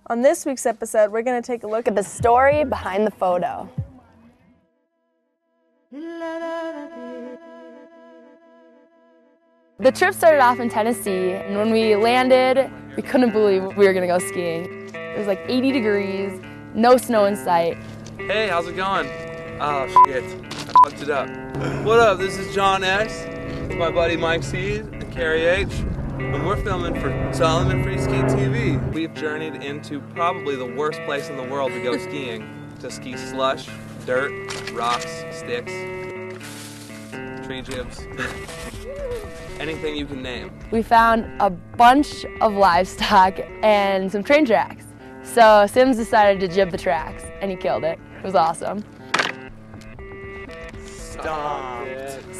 On this week's episode, we're going to take a look at the story behind the photo. The trip started off in Tennessee, and when we landed, we couldn't believe we were going to go skiing. It was like 80 degrees, no snow in sight. Hey, how's it going? Oh shit, I fucked it up. What up, this is John X, it's my buddy Mike C and Carrie H, and we're filming for Solomon Freeski TV. We've journeyed into probably the worst place in the world to go skiing. To ski slush, dirt, rocks, sticks, tree jibs, anything you can name. We found a bunch of livestock and some train tracks. So Sims decided to jib the tracks, and he killed it. It was awesome.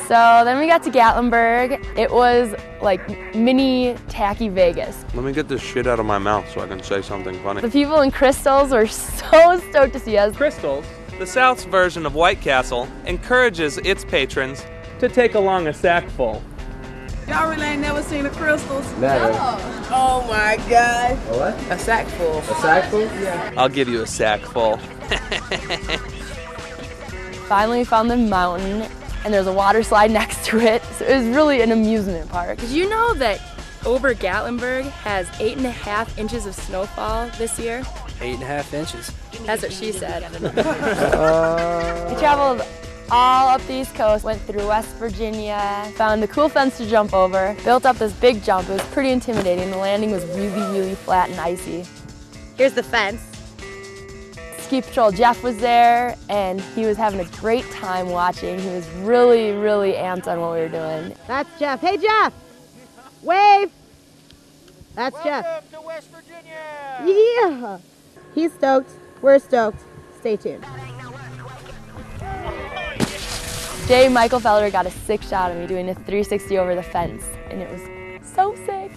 So then we got to Gatlinburg. It was like mini tacky Vegas. Let me get this shit out of my mouth so I can say something funny. The people in Crystals were so stoked to see us. Crystals, the South's version of White Castle, encourages its patrons to take along a sack full. Y'all really ain't never seen the Crystals? Never. Oh my God. A what? A sack full. A sack full? Yeah. I'll give you a sack full. Finally we found the mountain, and there's a water slide next to it, so it was really an amusement park. Did you know that over Gatlinburg has 8.5 inches of snowfall this year? 8.5 inches. That's what she said. We traveled all up the East Coast, went through West Virginia, found a cool fence to jump over, built up this big jump. It was pretty intimidating. The landing was really flat and icy. Here's the fence. Ski Patrol Jeff was there, and he was having a great time watching. He was really amped on what we were doing. That's Jeff. Hey, Jeff! Wave! That's Jeff. Welcome to West Virginia! Yeah! He's stoked. We're stoked. Stay tuned. Jay Michael Felder got a sick shot of me doing a 360 over the fence, and it was so sick.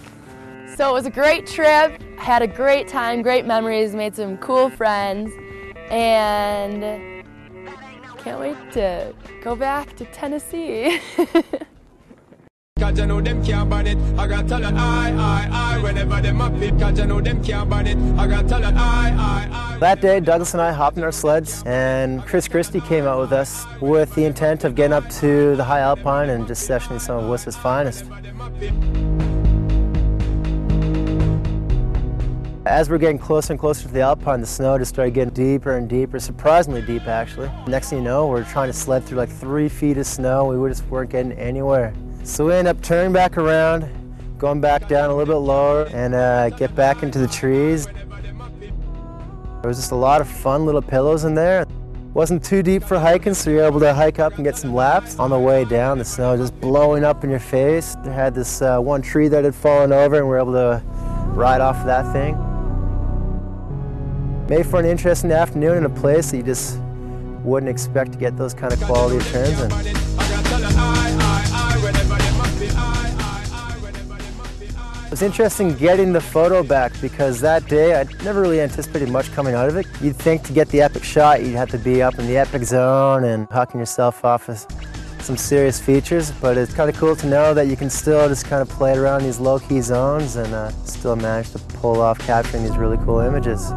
So it was a great trip, had a great time, great memories, made some cool friends, and can't wait to go back to Tennessee. Cause I know them can't ban it. I got tell it, I. Whenever them up it, cause I know them can't ban it. I got tell it, I. That day, Douglas and I hopped in our sleds, and Chris Christie came out with us with the intent of getting up to the high alpine and just sessioning some of Worcester's finest. As we're getting closer and closer to the alpine, the snow just started getting deeper and deeper, surprisingly deep actually. Next thing you know, we're trying to sled through like 3 feet of snow. We just weren't getting anywhere. So we end up turning back around, going back down a little bit lower, and get back into the trees. There was just a lot of fun little pillows in there. Wasn't too deep for hiking, so you're able to hike up and get some laps. On the way down, the snow just blowing up in your face. They had this one tree that had fallen over, and we were able to ride off of that thing. Made for an interesting afternoon in a place that you just wouldn't expect to get those kind of quality of turns in. It was interesting getting the photo back because that day I never really anticipated much coming out of it. You'd think to get the epic shot you'd have to be up in the epic zone and hucking yourself off of some serious features, but it's kind of cool to know that you can still just kind of play around these low-key zones and still manage to pull off capturing these really cool images.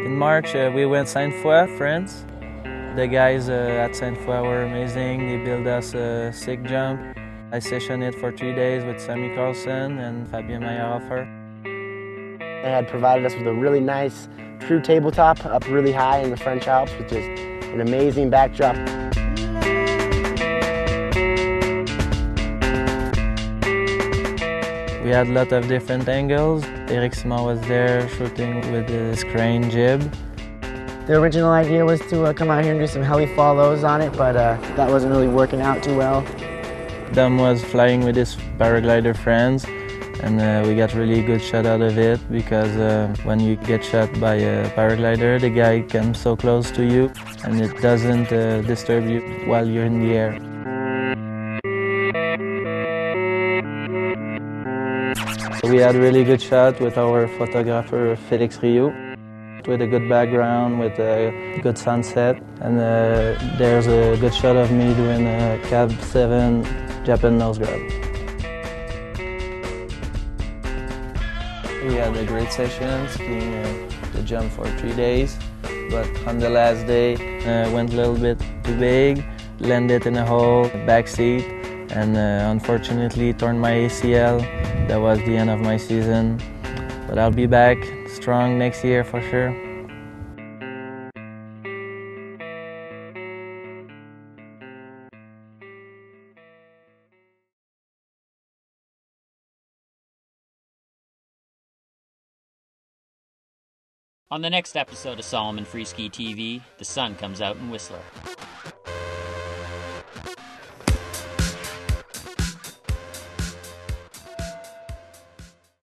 In March, we went Sainte-Foy, France. The guys at Sainte-Foy were amazing. They built us a sick jump. I sessioned it for 3 days with Sammy Carlson and Fabien Meyerhofer. They had provided us with a really nice true tabletop up really high in the French Alps, which is an amazing backdrop. We had a lot of different angles. Eric Simon was there shooting with his crane jib. The original idea was to come out here and do some heli follows on it, but that wasn't really working out too well. Dom was flying with his paraglider friends, and we got really good shot out of it because when you get shot by a paraglider, the guy comes so close to you and it doesn't disturb you while you're in the air. We had a really good shot with our photographer Felix Rio, with a good background, with a good sunset, and there's a good shot of me doing a cab 7 Japan nose grab. We had a great session skiing the jump for 3 days, but on the last day went a little bit too big, landed in a hole, back seat, and unfortunately torn my ACL. That was the end of my season, but I'll be back strong next year for sure. On the next episode of Solomon Freeski TV, the sun comes out in Whistler.